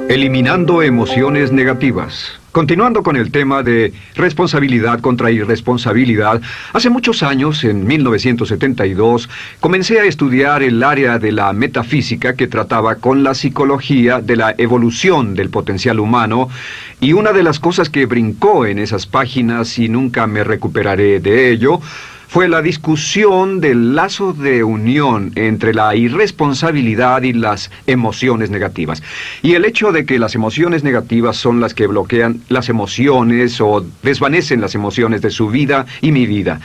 Eliminando emociones negativas. Continuando con el tema de responsabilidad contra irresponsabilidad, hace muchos años, en 1972, comencé a estudiar el área de la metafísica que trataba con la psicología de la evolución del potencial humano, y una de las cosas que brincó en esas páginas, y nunca me recuperaré de ello, fue la discusión del lazo de unión entre la irresponsabilidad y las emociones negativas. Y el hecho de que las emociones negativas son las que bloquean las emociones o desvanecen las emociones de su vida y mi vida.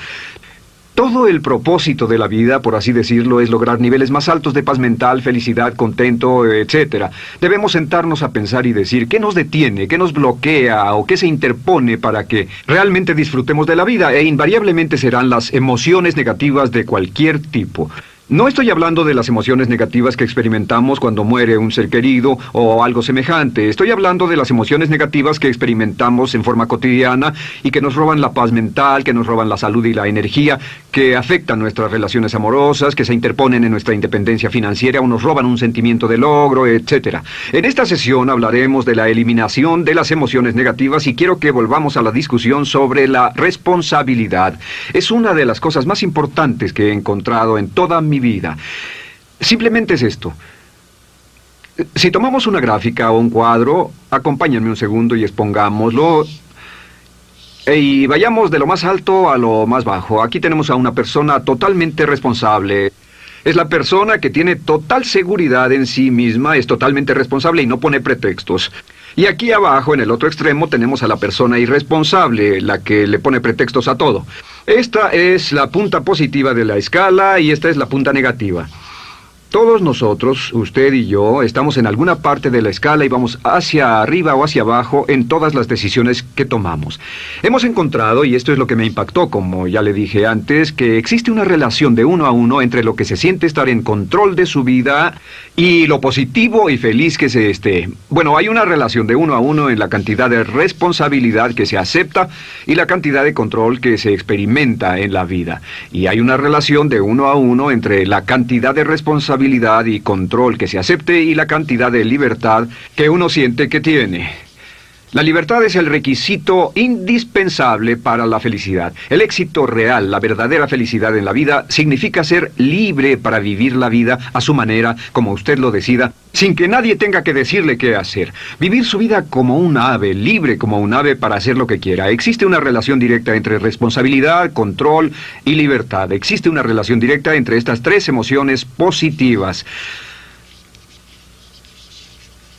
Todo el propósito de la vida, por así decirlo, es lograr niveles más altos de paz mental, felicidad, contento, etc. Debemos sentarnos a pensar y decir qué nos detiene, qué nos bloquea o qué se interpone para que realmente disfrutemos de la vida, e invariablemente serán las emociones negativas de cualquier tipo. No estoy hablando de las emociones negativas que experimentamos cuando muere un ser querido o algo semejante. Estoy hablando de las emociones negativas que experimentamos en forma cotidiana y que nos roban la paz mental, que nos roban la salud y la energía, que afectan nuestras relaciones amorosas, que se interponen en nuestra independencia financiera o nos roban un sentimiento de logro, etc. En esta sesión hablaremos de la eliminación de las emociones negativas y quiero que volvamos a la discusión sobre la responsabilidad. Es una de las cosas más importantes que he encontrado en toda mi vida. Simplemente es esto. Si tomamos una gráfica o un cuadro, acompáñenme un segundo y expongámoslo. Y vayamos de lo más alto a lo más bajo. Aquí tenemos a una persona totalmente responsable. Es la persona que tiene total seguridad en sí misma, es totalmente responsable y no pone pretextos. Y aquí abajo, en el otro extremo, tenemos a la persona irresponsable, la que le pone pretextos a todo. Esta es la punta positiva de la escala y esta es la punta negativa. Todos nosotros, usted y yo, estamos en alguna parte de la escala y vamos hacia arriba o hacia abajo en todas las decisiones que tomamos. Hemos encontrado, y esto es lo que me impactó, como ya le dije antes, que existe una relación de uno a uno entre lo que se siente estar en control de su vida y lo positivo y feliz que se esté. Bueno, hay una relación de uno a uno en la cantidad de responsabilidad que se acepta y la cantidad de control que se experimenta en la vida. Y hay una relación de uno a uno entre la cantidad de responsabilidad y control que se acepte y la cantidad de libertad que uno siente que tiene. La libertad es el requisito indispensable para la felicidad. El éxito real, la verdadera felicidad en la vida, significa ser libre para vivir la vida a su manera, como usted lo decida, sin que nadie tenga que decirle qué hacer. Vivir su vida como un ave, libre como un ave para hacer lo que quiera. Existe una relación directa entre responsabilidad, control y libertad. Existe una relación directa entre estas tres emociones positivas.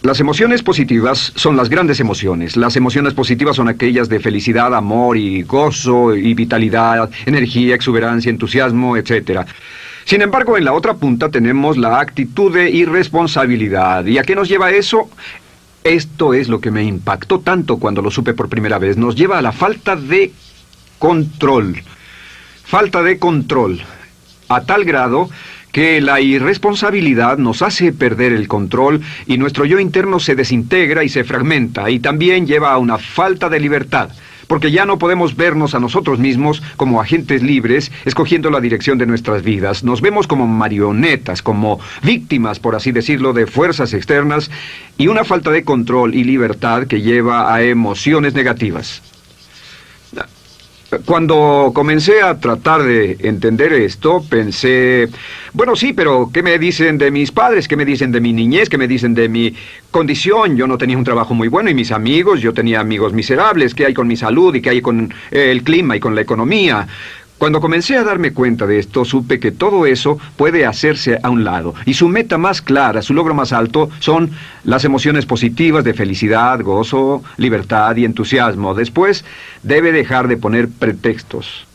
Las emociones positivas son las grandes emociones. Las emociones positivas son aquellas de felicidad, amor y gozo y vitalidad, energía, exuberancia, entusiasmo, etc. Sin embargo, en la otra punta tenemos la actitud de irresponsabilidad. ¿Y a qué nos lleva eso? Esto es lo que me impactó tanto cuando lo supe por primera vez. Nos lleva a la falta de control. Falta de control. A tal grado que la irresponsabilidad nos hace perder el control y nuestro yo interno se desintegra y se fragmenta, y también lleva a una falta de libertad, porque ya no podemos vernos a nosotros mismos como agentes libres, escogiendo la dirección de nuestras vidas. Nos vemos como marionetas, como víctimas, por así decirlo, de fuerzas externas, y una falta de control y libertad que lleva a emociones negativas. Cuando comencé a tratar de entender esto, pensé, bueno, sí, pero ¿qué me dicen de mis padres? ¿Qué me dicen de mi niñez? ¿Qué me dicen de mi condición? Yo no tenía un trabajo muy bueno y mis amigos, yo tenía amigos miserables. ¿Qué hay con mi salud y qué hay con el clima y con la economía? Cuando comencé a darme cuenta de esto, supe que todo eso puede hacerse a un lado. Y su meta más clara, su logro más alto, son las emociones positivas de felicidad, gozo, libertad y entusiasmo. Después, debe dejar de poner pretextos.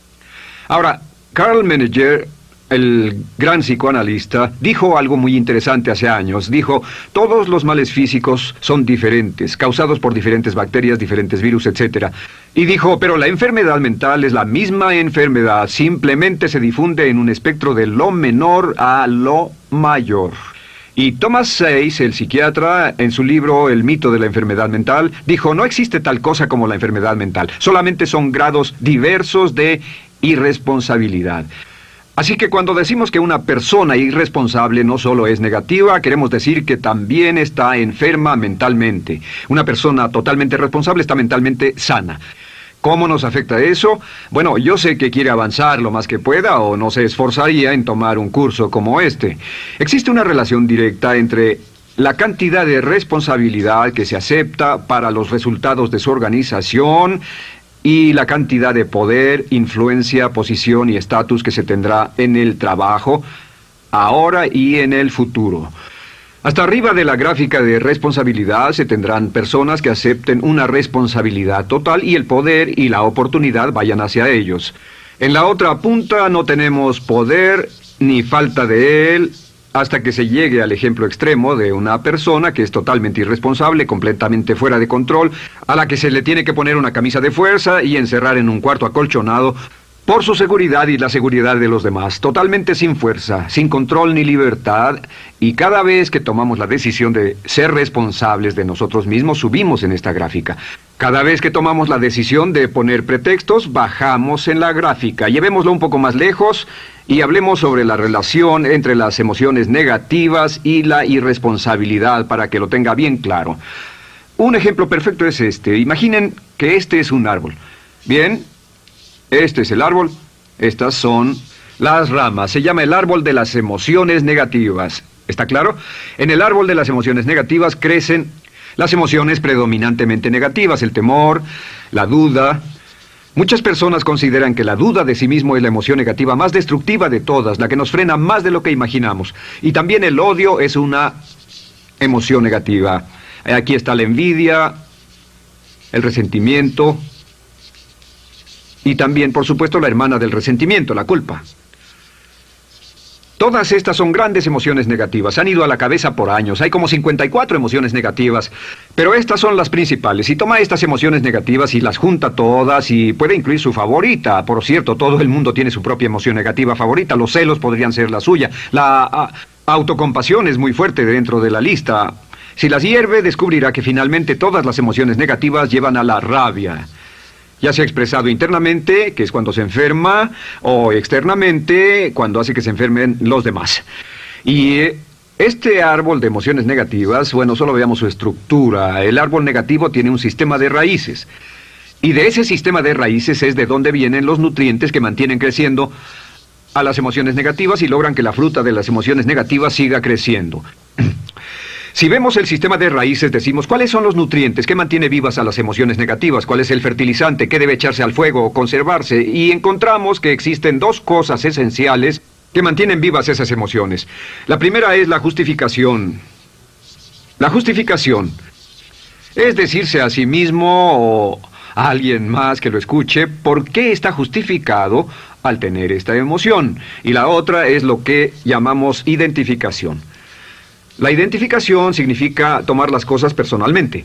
Ahora, Carl Menninger, el gran psicoanalista, dijo algo muy interesante hace años. Dijo, todos los males físicos son diferentes, causados por diferentes bacterias, diferentes virus, etc. Y dijo, pero la enfermedad mental es la misma enfermedad, simplemente se difunde en un espectro de lo menor a lo mayor. Y Thomas Sayce, el psiquiatra, en su libro El mito de la enfermedad mental, dijo, no existe tal cosa como la enfermedad mental, solamente son grados diversos de irresponsabilidad. Así que cuando decimos que una persona irresponsable no solo es negativa, queremos decir que también está enferma mentalmente. Una persona totalmente responsable está mentalmente sana. ¿Cómo nos afecta eso? Bueno, yo sé que quiere avanzar lo más que pueda o no se esforzaría en tomar un curso como este. Existe una relación directa entre la cantidad de responsabilidad que se acepta para los resultados de su organización y la cantidad de poder, influencia, posición y estatus que se tendrá en el trabajo, ahora y en el futuro. Hasta arriba de la gráfica de responsabilidad se tendrán personas que acepten una responsabilidad total y el poder y la oportunidad vayan hacia ellos. En la otra punta no tenemos poder ni falta de él, hasta que se llegue al ejemplo extremo de una persona que es totalmente irresponsable, completamente fuera de control, a la que se le tiene que poner una camisa de fuerza y encerrar en un cuarto acolchonado por su seguridad y la seguridad de los demás, totalmente sin fuerza, sin control ni libertad, y cada vez que tomamos la decisión de ser responsables de nosotros mismos, subimos en esta gráfica. Cada vez que tomamos la decisión de poner pretextos, bajamos en la gráfica. Llevémoslo un poco más lejos y hablemos sobre la relación entre las emociones negativas y la irresponsabilidad para que lo tenga bien claro. Un ejemplo perfecto es este. Imaginen que este es un árbol. Bien, este es el árbol. Estas son las ramas. Se llama el árbol de las emociones negativas. ¿Está claro? En el árbol de las emociones negativas crecen las emociones predominantemente negativas, el temor, la duda. Muchas personas consideran que la duda de sí mismo es la emoción negativa más destructiva de todas, la que nos frena más de lo que imaginamos. Y también el odio es una emoción negativa. Aquí está la envidia, el resentimiento y también, por supuesto, la hermana del resentimiento, la culpa. Todas estas son grandes emociones negativas. Han ido a la cabeza por años. Hay como 54 emociones negativas. Pero estas son las principales. Si toma estas emociones negativas y las junta todas y puede incluir su favorita. Por cierto, todo el mundo tiene su propia emoción negativa favorita. Los celos podrían ser la suya. La autocompasión es muy fuerte dentro de la lista. Si las hierve, descubrirá que finalmente todas las emociones negativas llevan a la rabia. Ya sea expresado internamente, que es cuando se enferma, o externamente, cuando hace que se enfermen los demás. Y este árbol de emociones negativas, bueno, solo veamos su estructura. El árbol negativo tiene un sistema de raíces. Y de ese sistema de raíces es de donde vienen los nutrientes que mantienen creciendo a las emociones negativas y logran que la fruta de las emociones negativas siga creciendo. Si vemos el sistema de raíces, decimos, ¿cuáles son los nutrientes que mantiene vivas a las emociones negativas? ¿Cuál es el fertilizante? ¿Qué debe echarse al fuego o conservarse? Y encontramos que existen dos cosas esenciales que mantienen vivas esas emociones. La primera es la justificación. La justificación es decirse a sí mismo o a alguien más que lo escuche por qué está justificado al tener esta emoción. Y la otra es lo que llamamos identificación. La identificación significa tomar las cosas personalmente.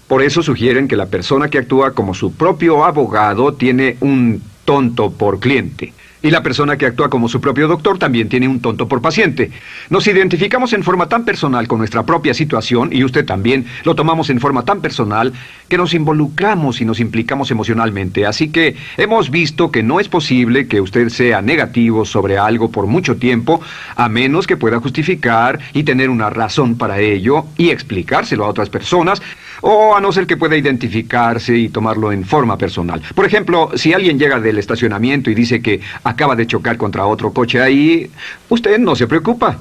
Por eso sugieren que la persona que actúa como su propio abogado tiene un tonto por cliente. Y la persona que actúa como su propio doctor también tiene un tonto por paciente. Nos identificamos en forma tan personal con nuestra propia situación, y usted también, lo tomamos en forma tan personal, que nos involucramos y nos implicamos emocionalmente. Así que hemos visto que no es posible que usted sea negativo sobre algo por mucho tiempo, a menos que pueda justificar y tener una razón para ello y explicárselo a otras personas, o a no ser que pueda identificarse y tomarlo en forma personal. Por ejemplo, si alguien llega del estacionamiento y dice que acaba de chocar contra otro coche ahí, usted no se preocupa,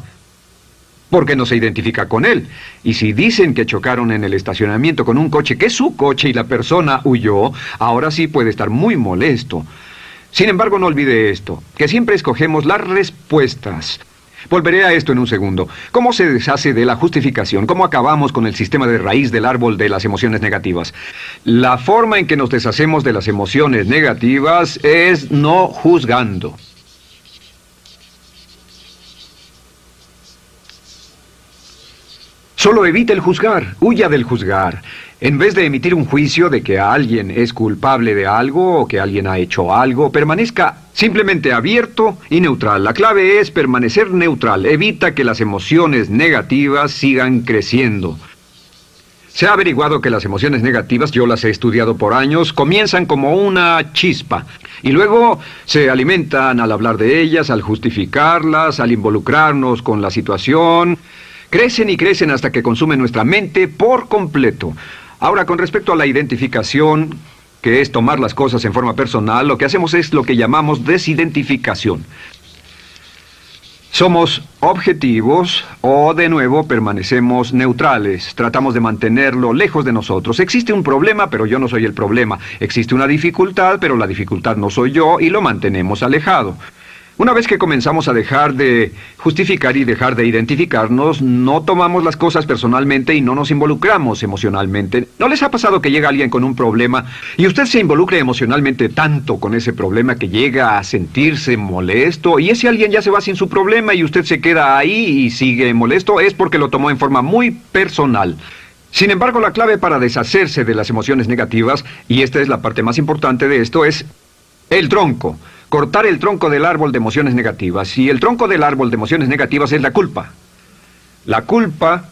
porque no se identifica con él. Y si dicen que chocaron en el estacionamiento con un coche que es su coche y la persona huyó, ahora sí puede estar muy molesto. Sin embargo, no olvide esto, que siempre escogemos las respuestas. Volveré a esto en un segundo. ¿Cómo se deshace de la justificación? ¿Cómo acabamos con el sistema de raíz del árbol de las emociones negativas? La forma en que nos deshacemos de las emociones negativas es no juzgando. Solo evite el juzgar, huya del juzgar. En vez de emitir un juicio de que alguien es culpable de algo o que alguien ha hecho algo, permanezca simplemente abierto y neutral. La clave es permanecer neutral. Evita que las emociones negativas sigan creciendo. Se ha averiguado que las emociones negativas, yo las he estudiado por años, comienzan como una chispa y luego se alimentan al hablar de ellas, al justificarlas, al involucrarnos con la situación. Crecen y crecen hasta que consumen nuestra mente por completo. Ahora, con respecto a la identificación, que es tomar las cosas en forma personal, lo que hacemos es lo que llamamos desidentificación. Somos objetivos o, de nuevo, permanecemos neutrales. Tratamos de mantenerlo lejos de nosotros. Existe un problema, pero yo no soy el problema. Existe una dificultad, pero la dificultad no soy yo, y lo mantenemos alejado. Una vez que comenzamos a dejar de justificar y dejar de identificarnos, no tomamos las cosas personalmente y no nos involucramos emocionalmente. ¿No les ha pasado que llega alguien con un problema y usted se involucre emocionalmente tanto con ese problema que llega a sentirse molesto y ese alguien ya se va sin su problema y usted se queda ahí y sigue molesto? Es porque lo tomó en forma muy personal. Sin embargo, la clave para deshacerse de las emociones negativas, y esta es la parte más importante de esto, es el tronco. Cortar el tronco del árbol de emociones negativas. Y el tronco del árbol de emociones negativas es la culpa. La culpa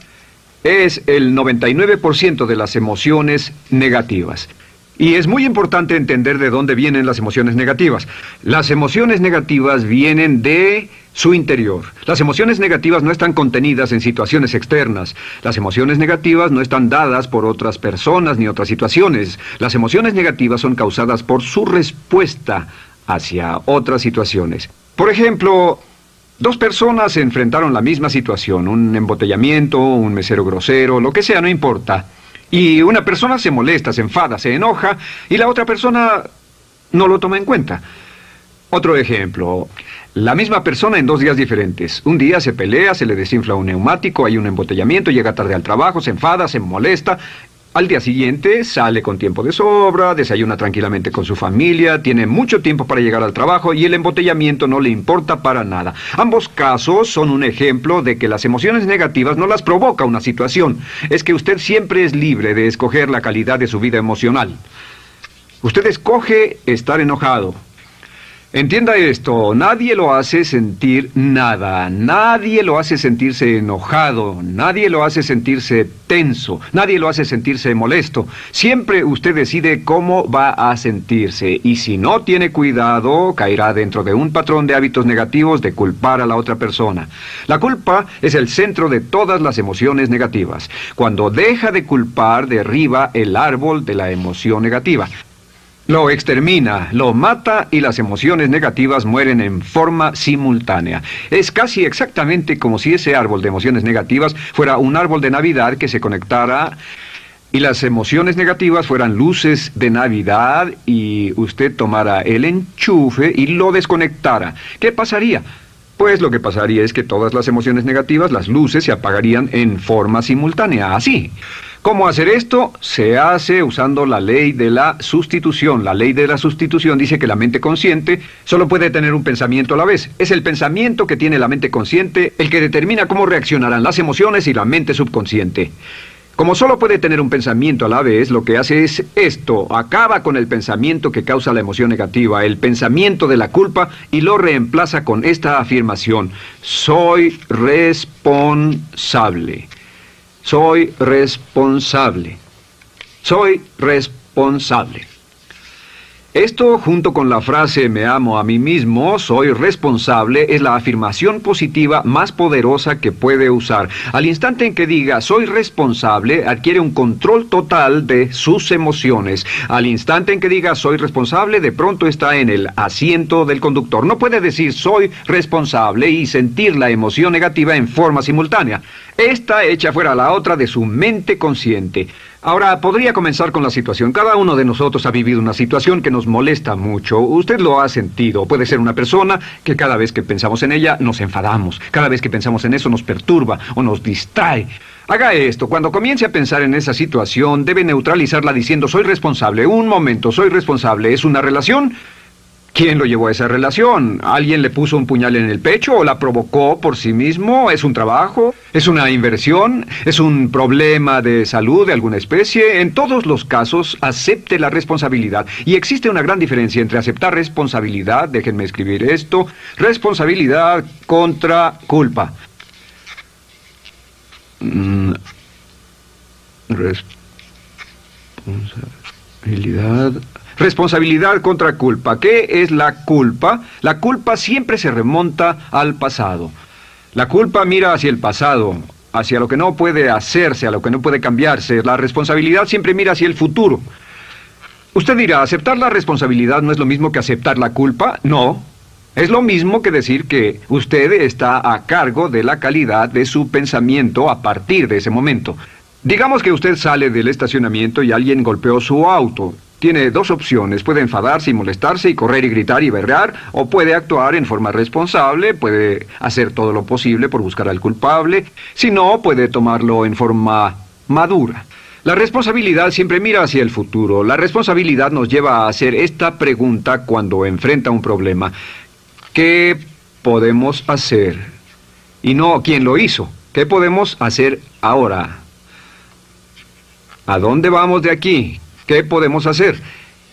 es el 99% de las emociones negativas. Y es muy importante entender de dónde vienen las emociones negativas. Las emociones negativas vienen de su interior. Las emociones negativas no están contenidas en situaciones externas. Las emociones negativas no están dadas por otras personas ni otras situaciones. Las emociones negativas son causadas por su respuesta hacia otras situaciones. Por ejemplo, dos personas se enfrentaron la misma situación, un embotellamiento, un mesero grosero, lo que sea, no importa. Y una persona se molesta, se enfada, se enoja, y la otra persona no lo toma en cuenta. Otro ejemplo, la misma persona en 2 días diferentes. Un día se pelea, se le desinfla un neumático, hay un embotellamiento, llega tarde al trabajo, se enfada, se molesta. Al día siguiente sale con tiempo de sobra, desayuna tranquilamente con su familia, tiene mucho tiempo para llegar al trabajo y el embotellamiento no le importa para nada. Ambos casos son un ejemplo de que las emociones negativas no las provoca una situación. Es que usted siempre es libre de escoger la calidad de su vida emocional. Usted escoge estar enojado. Entienda esto, nadie lo hace sentir nada, nadie lo hace sentirse enojado, nadie lo hace sentirse tenso, nadie lo hace sentirse molesto. Siempre usted decide cómo va a sentirse y si no tiene cuidado, caerá dentro de un patrón de hábitos negativos de culpar a la otra persona. La culpa es el centro de todas las emociones negativas. Cuando deja de culpar, derriba el árbol de la emoción negativa. Lo extermina, lo mata y las emociones negativas mueren en forma simultánea. Es casi exactamente como si ese árbol de emociones negativas fuera un árbol de Navidad que se conectara y las emociones negativas fueran luces de Navidad y usted tomara el enchufe y lo desconectara. ¿Qué pasaría? Pues lo que pasaría es que todas las emociones negativas, las luces, se apagarían en forma simultánea, así. ¿Cómo hacer esto? Se hace usando la ley de la sustitución. La ley de la sustitución dice que la mente consciente solo puede tener un pensamiento a la vez. Es el pensamiento que tiene la mente consciente el que determina cómo reaccionarán las emociones y la mente subconsciente. Como solo puede tener un pensamiento a la vez, lo que hace es esto: acaba con el pensamiento que causa la emoción negativa, el pensamiento de la culpa, y lo reemplaza con esta afirmación: soy responsable. Soy responsable. Soy responsable. Esto, junto con la frase me amo a mí mismo, soy responsable, es la afirmación positiva más poderosa que puede usar. Al instante en que diga soy responsable, adquiere un control total de sus emociones. Al instante en que diga soy responsable, de pronto está en el asiento del conductor. No puede decir soy responsable y sentir la emoción negativa en forma simultánea. Esta echa fuera la otra de su mente consciente. Ahora, podría comenzar con la situación. Cada uno de nosotros ha vivido una situación que nos molesta mucho. Usted lo ha sentido. Puede ser una persona que cada vez que pensamos en ella nos enfadamos. Cada vez que pensamos en eso nos perturba o nos distrae. Haga esto. Cuando comience a pensar en esa situación, debe neutralizarla diciendo soy responsable. Un momento, soy responsable. ¿Es una relación? ¿Quién lo llevó a esa relación? ¿Alguien le puso un puñal en el pecho o la provocó por sí mismo? ¿Es un trabajo? ¿Es una inversión? ¿Es un problema de salud de alguna especie? En todos los casos, acepte la responsabilidad. Y existe una gran diferencia entre aceptar responsabilidad, déjenme escribir esto, responsabilidad contra culpa. Responsabilidad. Responsabilidad contra culpa. ¿Qué es la culpa? La culpa siempre se remonta al pasado. La culpa mira hacia el pasado, hacia lo que no puede hacerse, a lo que no puede cambiarse. La responsabilidad siempre mira hacia el futuro. Usted dirá, ¿aceptar la responsabilidad no es lo mismo que aceptar la culpa? No. Es lo mismo que decir que usted está a cargo de la calidad de su pensamiento a partir de ese momento. Digamos que usted sale del estacionamiento y alguien golpeó su auto. Tiene dos opciones: puede enfadarse y molestarse y correr y gritar y berrear, o puede actuar en forma responsable, puede hacer todo lo posible por buscar al culpable. Si no, puede tomarlo en forma madura. La responsabilidad siempre mira hacia el futuro. La responsabilidad nos lleva a hacer esta pregunta cuando enfrenta un problema: ¿qué podemos hacer? Y no ¿quién lo hizo? ¿Qué podemos hacer ahora? ¿A dónde vamos de aquí? ¿Qué podemos hacer?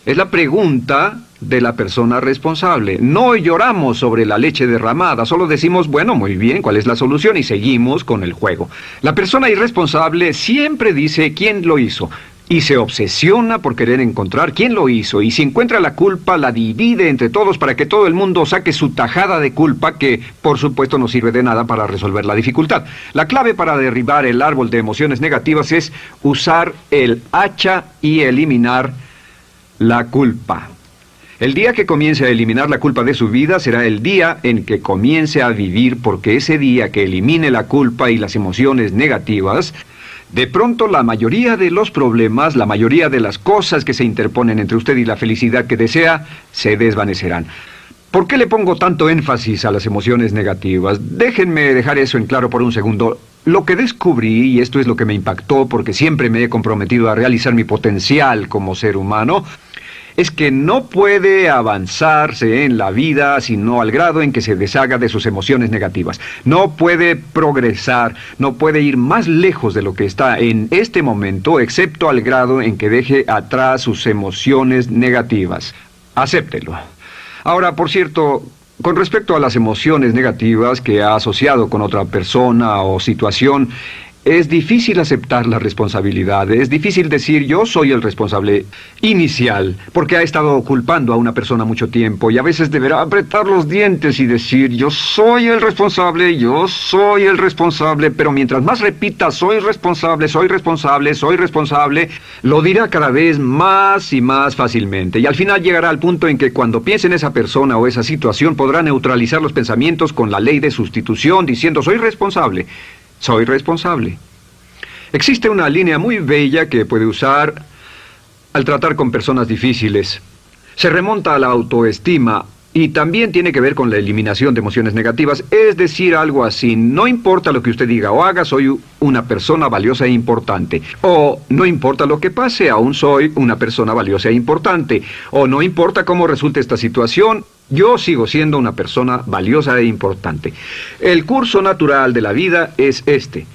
Es la pregunta de la persona responsable. No lloramos sobre la leche derramada, solo decimos, bueno, muy bien, ¿cuál es la solución? Y seguimos con el juego. La persona irresponsable siempre dice quién lo hizo y se obsesiona por querer encontrar quién lo hizo, y si encuentra la culpa la divide entre todos para que todo el mundo saque su tajada de culpa, que por supuesto no sirve de nada para resolver la dificultad. La clave para derribar el árbol de emociones negativas es usar el hacha y eliminar la culpa. El día que comience a eliminar la culpa de su vida será el día en que comience a vivir, porque ese día que elimine la culpa y las emociones negativas, de pronto la mayoría de los problemas, la mayoría de las cosas que se interponen entre usted y la felicidad que desea, se desvanecerán. ¿Por qué le pongo tanto énfasis a las emociones negativas? Déjenme dejar eso en claro por un segundo. Lo que descubrí, y esto es lo que me impactó porque siempre me he comprometido a realizar mi potencial como ser humano, es que no puede avanzarse en la vida sino al grado en que se deshaga de sus emociones negativas. No puede progresar, no puede ir más lejos de lo que está en este momento, excepto al grado en que deje atrás sus emociones negativas. Acéptelo. Ahora, por cierto, con respecto a las emociones negativas que ha asociado con otra persona o situación, es difícil aceptar la responsabilidad, es difícil decir yo soy el responsable inicial, porque ha estado culpando a una persona mucho tiempo y a veces deberá apretar los dientes y decir yo soy el responsable, pero mientras más repita soy responsable, lo dirá cada vez más y más fácilmente, y al final llegará al punto en que cuando piense en esa persona o esa situación podrá neutralizar los pensamientos con la ley de sustitución diciendo soy responsable. Soy responsable. Existe una línea muy bella que puede usar al tratar con personas difíciles. Se remonta a la autoestima y también tiene que ver con la eliminación de emociones negativas. Es decir, algo así: no importa lo que usted diga o haga, soy una persona valiosa e importante. O no importa lo que pase, aún soy una persona valiosa e importante. O no importa cómo resulte esta situación, yo sigo siendo una persona valiosa e importante. El curso natural de la vida es este.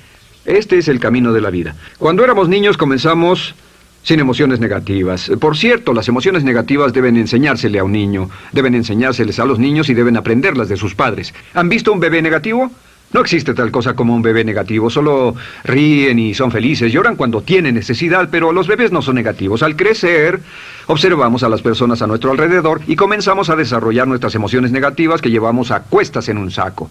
Este es el camino de la vida. Cuando éramos niños comenzamos sin emociones negativas. Por cierto, las emociones negativas deben enseñársele a un niño. Deben enseñárseles a los niños y deben aprenderlas de sus padres. ¿Han visto un bebé negativo? No existe tal cosa como un bebé negativo, solo ríen y son felices, lloran cuando tienen necesidad, pero los bebés no son negativos. Al crecer, observamos a las personas a nuestro alrededor y comenzamos a desarrollar nuestras emociones negativas que llevamos a cuestas en un saco.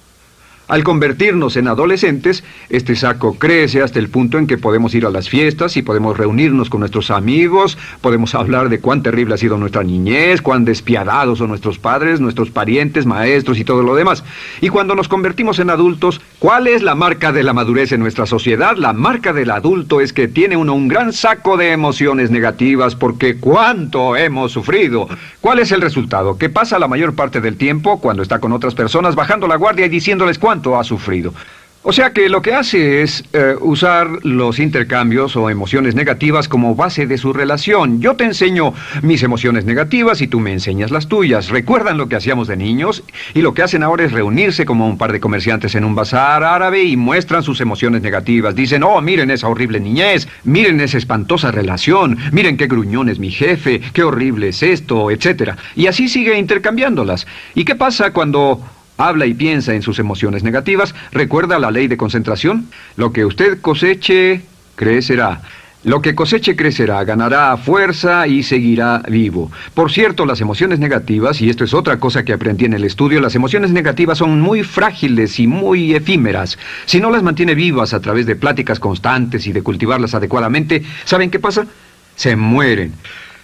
Al convertirnos en adolescentes, este saco crece hasta el punto en que podemos ir a las fiestas y podemos reunirnos con nuestros amigos, podemos hablar de cuán terrible ha sido nuestra niñez, cuán despiadados son nuestros padres, nuestros parientes, maestros y todo lo demás. Y cuando nos convertimos en adultos, ¿cuál es la marca de la madurez en nuestra sociedad? La marca del adulto es que tiene uno un gran saco de emociones negativas, porque ¿cuánto hemos sufrido? ¿Cuál es el resultado? Que pasa la mayor parte del tiempo cuando está con otras personas bajando la guardia y diciéndoles cuánto ha sufrido. O sea que lo que hace es usar los intercambios o emociones negativas como base de su relación. Yo te enseño mis emociones negativas y tú me enseñas las tuyas. ¿Recuerdan lo que hacíamos de niños? Y lo que hacen ahora es reunirse como un par de comerciantes en un bazar árabe y muestran sus emociones negativas. Dicen, oh, miren esa horrible niñez, miren esa espantosa relación, miren qué gruñón es mi jefe, qué horrible es esto, etc. Y así sigue intercambiándolas. ¿Y qué pasa cuando habla y piensa en sus emociones negativas? ¿Recuerda la ley de concentración? Lo que usted coseche, crecerá. Lo que coseche crecerá, ganará fuerza y seguirá vivo. Por cierto, las emociones negativas, y esto es otra cosa que aprendí en el estudio, las emociones negativas son muy frágiles y muy efímeras. Si no las mantiene vivas a través de pláticas constantes y de cultivarlas adecuadamente, ¿saben qué pasa? Se mueren.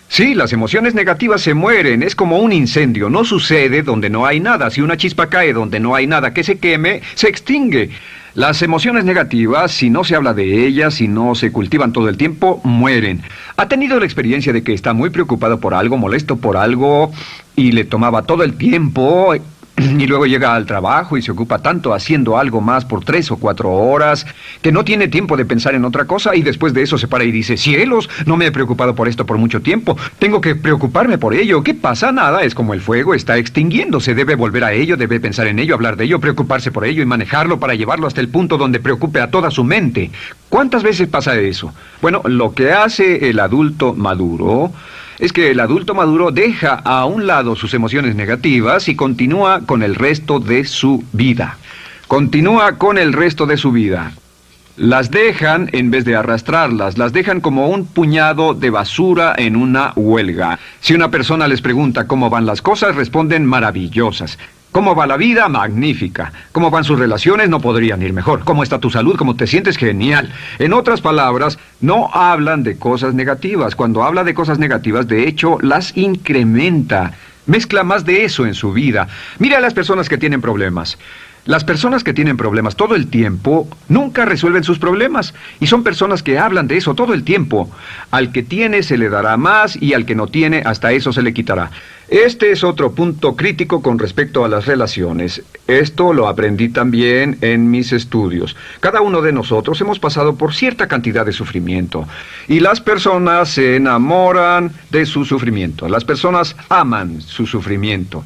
Sí, las emociones negativas se mueren, es como un incendio, no sucede donde no hay nada. Si una chispa cae donde no hay nada que se queme, se extingue. Las emociones negativas, si no se habla de ellas, si no se cultivan todo el tiempo, mueren. ¿Ha tenido la experiencia de que está muy preocupado por algo, molesto por algo, y le tomaba todo el tiempo, y luego llega al trabajo y se ocupa tanto haciendo algo más por 3 o 4 horas, que no tiene tiempo de pensar en otra cosa, y después de eso se para y dice, cielos, no me he preocupado por esto por mucho tiempo, tengo que preocuparme por ello? ¿Qué pasa? Nada, es como el fuego, está extinguiéndose, debe volver a ello, debe pensar en ello, hablar de ello, preocuparse por ello y manejarlo para llevarlo hasta el punto donde preocupe a toda su mente. ¿Cuántas veces pasa eso? Bueno, lo que hace el adulto maduro es que el adulto maduro deja a un lado sus emociones negativas y continúa con el resto de su vida. Continúa con el resto de su vida. Las dejan en vez de arrastrarlas, las dejan como un puñado de basura en una huelga. Si una persona les pregunta cómo van las cosas, responden maravillosas. ¿Cómo va la vida? Magnífica. ¿Cómo van sus relaciones? No podrían ir mejor. ¿Cómo está tu salud? ¿Cómo te sientes? Genial. En otras palabras, no hablan de cosas negativas. Cuando habla de cosas negativas, de hecho, las incrementa. Mezcla más de eso en su vida. Mira a las personas que tienen problemas. Las personas que tienen problemas todo el tiempo nunca resuelven sus problemas, y son personas que hablan de eso todo el tiempo. Al que tiene se le dará más, y al que no tiene hasta eso se le quitará. Este es otro punto crítico con respecto a las relaciones. Esto lo aprendí también en mis estudios. Cada uno de nosotros hemos pasado por cierta cantidad de sufrimiento, y las personas se enamoran de su sufrimiento. Las personas aman su sufrimiento.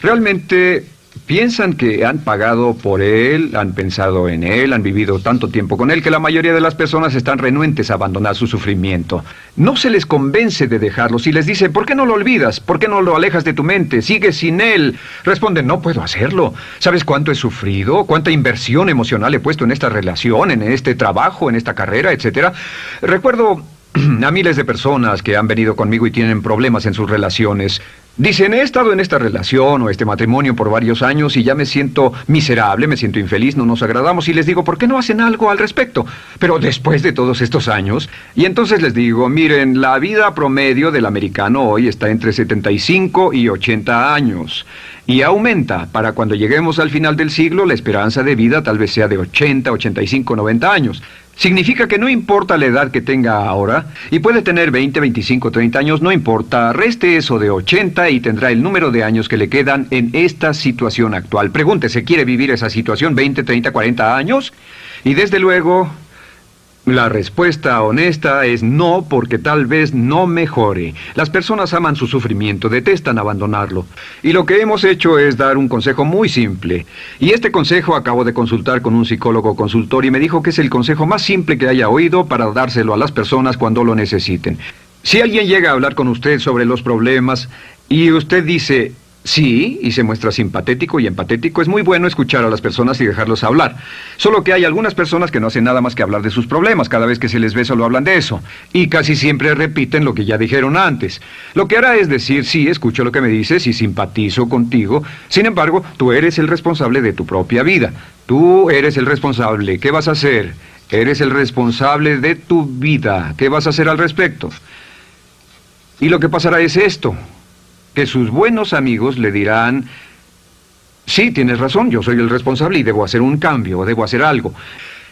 Realmente piensan que han pagado por él, han pensado en él, han vivido tanto tiempo con él, que la mayoría de las personas están renuentes a abandonar su sufrimiento. No se les convence de dejarlo. Si les dice, ¿por qué no lo olvidas? ¿Por qué no lo alejas de tu mente? ¿Sigues sin él? Responden, no puedo hacerlo. ¿Sabes cuánto he sufrido? ¿Cuánta inversión emocional he puesto en esta relación, en este trabajo, en esta carrera, etcétera? Recuerdo a miles de personas que han venido conmigo y tienen problemas en sus relaciones. Dicen, he estado en esta relación o este matrimonio por varios años y ya me siento miserable, me siento infeliz, no nos agradamos, y les digo, ¿por qué no hacen algo al respecto? Pero después de todos estos años, y entonces les digo, miren, la vida promedio del americano hoy está entre 75 y 80 años. Y aumenta. Para cuando lleguemos al final del siglo, la esperanza de vida tal vez sea de 80, 85, 90 años. Significa que no importa la edad que tenga ahora, y puede tener 20, 25, 30 años, no importa, reste eso de 80 y tendrá el número de años que le quedan en esta situación actual. Pregúntese, ¿quiere vivir esa situación 20, 30, 40 años? Y desde luego, la respuesta honesta es no, porque tal vez no mejore. Las personas aman su sufrimiento, detestan abandonarlo. Y lo que hemos hecho es dar un consejo muy simple. Y este consejo acabo de consultar con un psicólogo consultor y me dijo que es el consejo más simple que haya oído para dárselo a las personas cuando lo necesiten. Si alguien llega a hablar con usted sobre los problemas y usted dice sí, y se muestra simpatético y empatético, es muy bueno escuchar a las personas y dejarlos hablar. Solo que hay algunas personas que no hacen nada más que hablar de sus problemas. Cada vez que se les ve solo hablan de eso. Y casi siempre repiten lo que ya dijeron antes. Lo que hará es decir, sí, escucho lo que me dices y simpatizo contigo. Sin embargo, tú eres el responsable de tu propia vida. Tú eres el responsable. ¿Qué vas a hacer? Eres el responsable de tu vida. ¿Qué vas a hacer al respecto? Y lo que pasará es esto, que sus buenos amigos le dirán, sí, tienes razón, yo soy el responsable y debo hacer un cambio, debo hacer algo.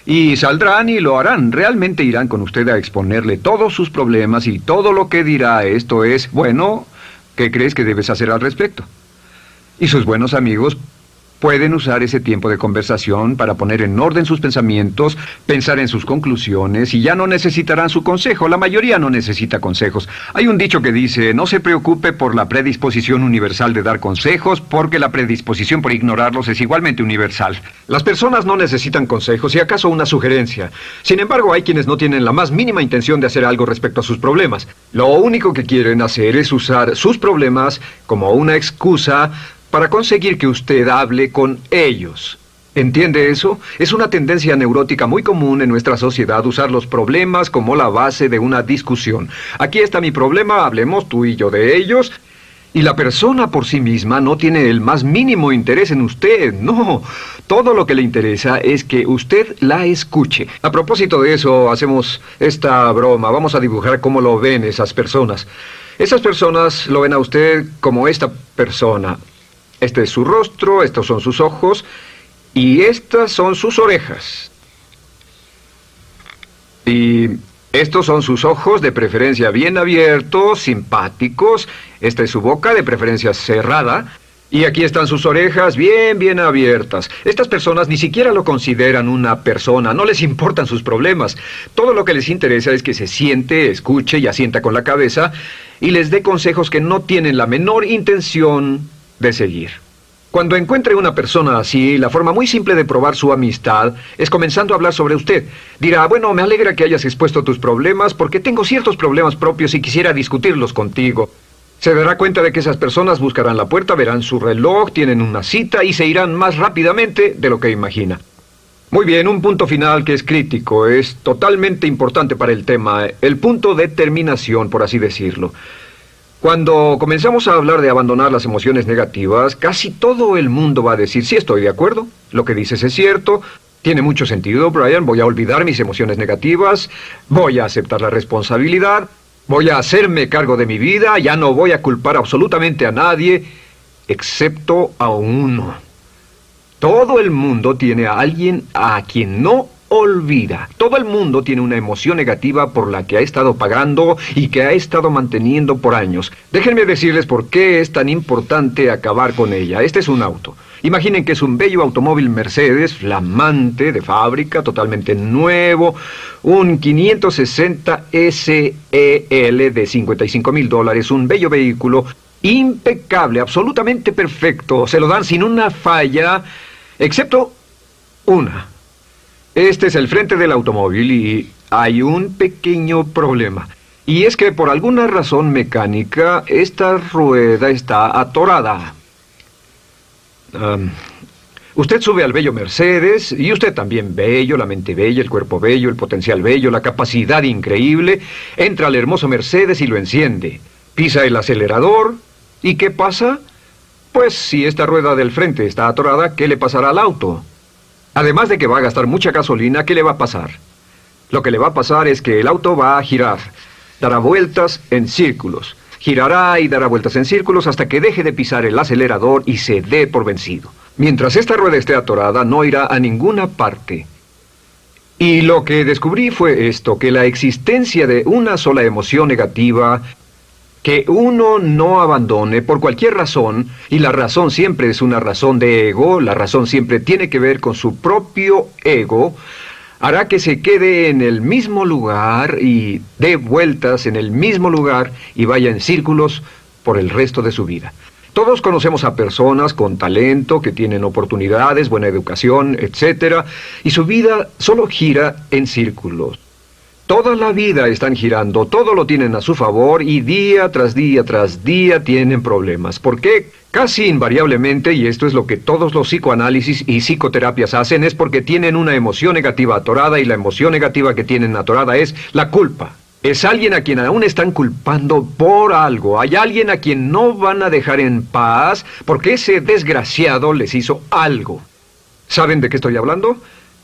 Y saldrán y lo harán, realmente irán con usted a exponerle todos sus problemas y todo lo que dirá esto es, bueno, ¿qué crees que debes hacer al respecto? Y sus buenos amigos pueden usar ese tiempo de conversación para poner en orden sus pensamientos, pensar en sus conclusiones, y ya no necesitarán su consejo. La mayoría no necesita consejos. Hay un dicho que dice, no se preocupe por la predisposición universal de dar consejos, porque la predisposición por ignorarlos es igualmente universal. Las personas no necesitan consejos, si acaso una sugerencia. Sin embargo, hay quienes no tienen la más mínima intención de hacer algo respecto a sus problemas. Lo único que quieren hacer es usar sus problemas como una excusa para conseguir que usted hable con ellos. ¿Entiende eso? Es una tendencia neurótica muy común en nuestra sociedad usar los problemas como la base de una discusión. Aquí está mi problema, hablemos tú y yo de ellos. Y la persona por sí misma no tiene el más mínimo interés en usted, no. Todo lo que le interesa es que usted la escuche. A propósito de eso, hacemos esta broma. Vamos a dibujar cómo lo ven esas personas. Esas personas lo ven a usted como esta persona. Este es su rostro, estos son sus ojos y estas son sus orejas. Y estos son sus ojos, de preferencia bien abiertos, simpáticos. Esta es su boca, de preferencia cerrada. Y aquí están sus orejas bien abiertas. Estas personas ni siquiera lo consideran una persona, no les importan sus problemas. Todo lo que les interesa es que se siente, escuche y asienta con la cabeza y les dé consejos que no tienen la menor intención de seguir. Cuando encuentre una persona así, la forma muy simple de probar su amistad es comenzando a hablar sobre usted. Dirá, bueno, me alegra que hayas expuesto tus problemas porque tengo ciertos problemas propios y quisiera discutirlos contigo. Se dará cuenta de que esas personas buscarán la puerta, verán su reloj, tienen una cita y se irán más rápidamente de lo que imagina. Muy bien, un punto final que es crítico, es totalmente importante para el tema, el punto de terminación, por así decirlo. Cuando comenzamos a hablar de abandonar las emociones negativas, casi todo el mundo va a decir, sí, estoy de acuerdo, lo que dices es cierto, tiene mucho sentido, Brian, voy a olvidar mis emociones negativas, voy a aceptar la responsabilidad, voy a hacerme cargo de mi vida, ya no voy a culpar absolutamente a nadie, excepto a uno. Todo el mundo tiene a alguien a quien no olvida. Todo el mundo tiene una emoción negativa por la que ha estado pagando y que ha estado manteniendo por años. Déjenme decirles por qué es tan importante acabar con ella. Este es un auto. Imaginen que es un bello automóvil Mercedes, flamante, de fábrica, totalmente nuevo, un 560 SEL de $55,000, un bello vehículo, impecable, absolutamente perfecto. Se lo dan sin una falla, excepto una. Este es el frente del automóvil y hay un pequeño problema. Y es que por alguna razón mecánica, esta rueda está atorada. Usted sube al bello Mercedes, y usted también bello, la mente bella, el cuerpo bello, el potencial bello, la capacidad increíble. Entra al hermoso Mercedes y lo enciende. Pisa el acelerador, ¿y qué pasa? Pues si esta rueda del frente está atorada, ¿qué le pasará al auto? Además de que va a gastar mucha gasolina, ¿qué le va a pasar? Lo que le va a pasar es que el auto va a girar, dará vueltas en círculos. Girará y dará vueltas en círculos hasta que deje de pisar el acelerador y se dé por vencido. Mientras esta rueda esté atorada, no irá a ninguna parte. Y lo que descubrí fue esto, que la existencia de una sola emoción negativa que uno no abandone por cualquier razón, y la razón siempre es una razón de ego, la razón siempre tiene que ver con su propio ego, hará que se quede en el mismo lugar y dé vueltas en el mismo lugar y vaya en círculos por el resto de su vida. Todos conocemos a personas con talento, que tienen oportunidades, buena educación, etc., y su vida solo gira en círculos. Toda la vida están girando, todo lo tienen a su favor y día tras día tras día tienen problemas. ¿Por qué? Casi invariablemente, y esto es lo que todos los psicoanálisis y psicoterapias hacen, es porque tienen una emoción negativa atorada y la emoción negativa que tienen atorada es la culpa. Es alguien a quien aún están culpando por algo. Hay alguien a quien no van a dejar en paz porque ese desgraciado les hizo algo. ¿Saben de qué estoy hablando?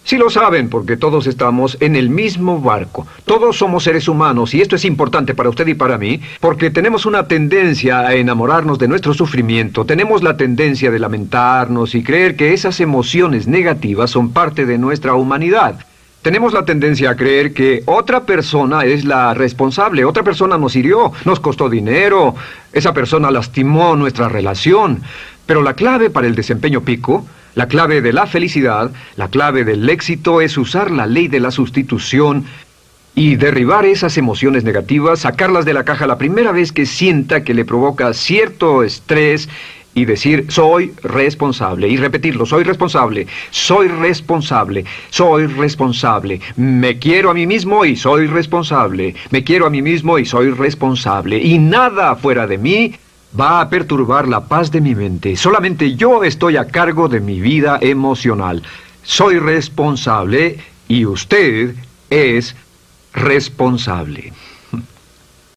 Sí lo saben, porque todos estamos en el mismo barco. Todos somos seres humanos, y esto es importante para usted y para mí, porque tenemos una tendencia a enamorarnos de nuestro sufrimiento. Tenemos la tendencia de lamentarnos y creer que esas emociones negativas son parte de nuestra humanidad. Tenemos la tendencia a creer que otra persona es la responsable, otra persona nos hirió, nos costó dinero, esa persona lastimó nuestra relación. Pero la clave para el desempeño pico, la clave de la felicidad, la clave del éxito es usar la ley de la sustitución y derribar esas emociones negativas, sacarlas de la caja la primera vez que sienta que le provoca cierto estrés y decir, soy responsable, y repetirlo, soy responsable, soy responsable, soy responsable, me quiero a mí mismo y soy responsable, me quiero a mí mismo y soy responsable, y nada fuera de mí va a perturbar la paz de mi mente. Solamente yo estoy a cargo de mi vida emocional. Soy responsable y usted es responsable.